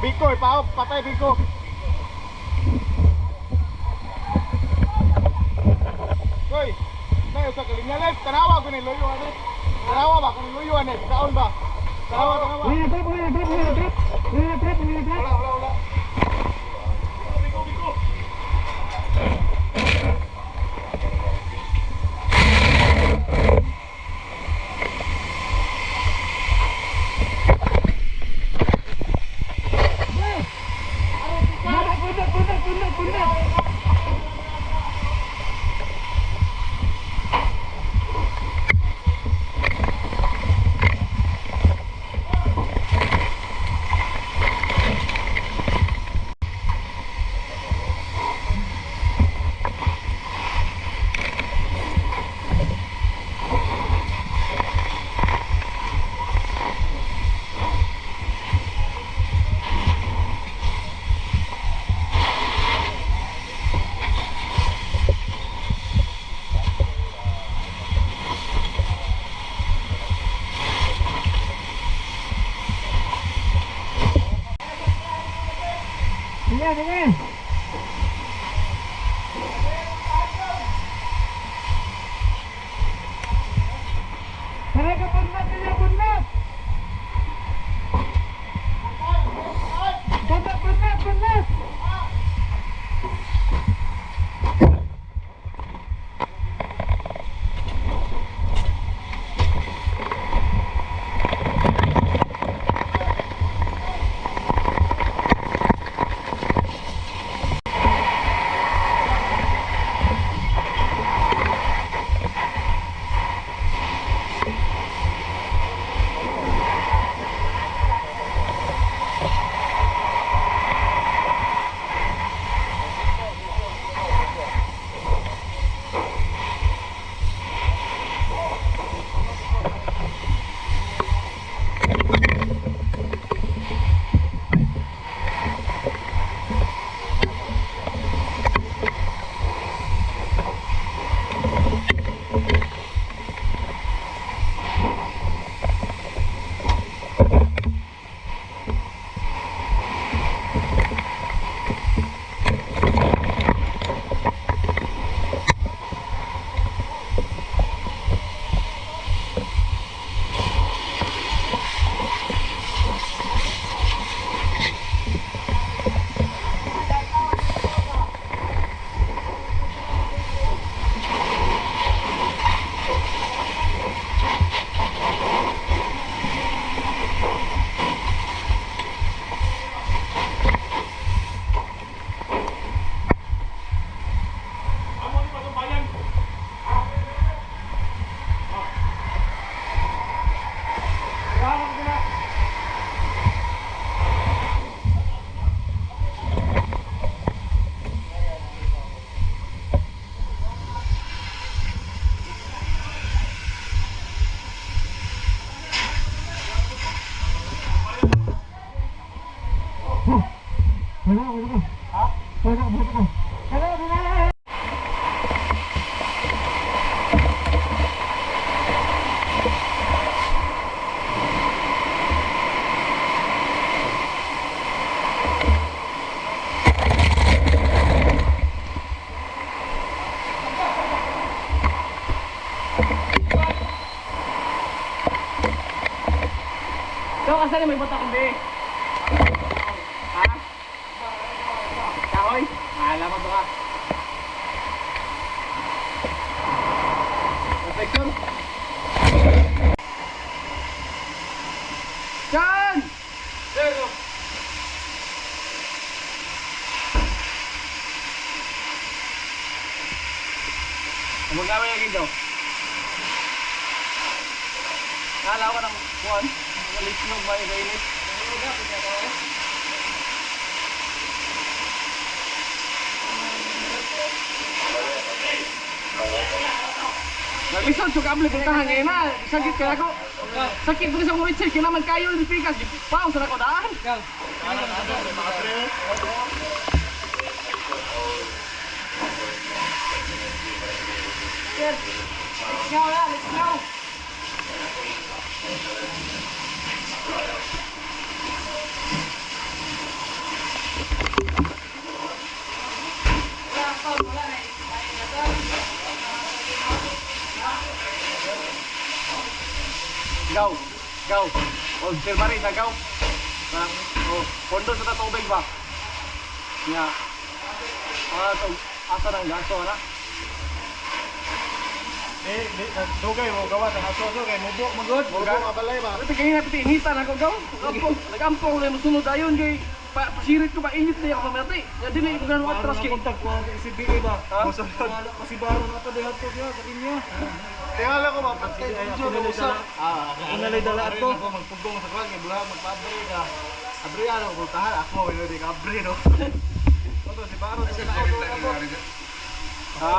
Biko, ipaog, patay Biko. Koy, na usa ka linya left, tanawa ko ni loyo ani. Tanawa ba kung loyo ani, kaon ba? Tanawa. Wala trap. Wala. Biko. Punta. Sige. Talaga punat. Punat. Asa may bota kundi? Ha? Kahoy? Alamat ba ka? Perfection? Chan! There go! Huwag gawin yung ginto. Nalaw ka ng kuwan? Lisnog ba yung kainit? Nag-isod, sukable puntahan ngayon na. Sakit ka ako. Sakit po sa murit sir. Kinaman kayo yung pikas. Pao, saan ako daan? Sir, let's go na, let's go. Gaw. Gaw. O, silmari sa gaw. Pondo sa tatubig ba? Nga. Asa ng gaso na? Dugay mo gawa sa aso kay mubo magod. Mubo mabalay ba? Ito kaya nga pati initan ako gaw. Nagampong lang sunod ayon kay pasirit ko ba init na ako mamati. Ya dili ko gano atras kay kontak ko ang CBA ba? Musunod kasi baro na to diha to siya sa inyo. Tingala ko ba patay video na usa. Inalay dala ato magpugong sa kwan kay bulag magpabre ka. Adriano ko tahan ako hindi ka abre no. Oto si baro sa auto. Ha?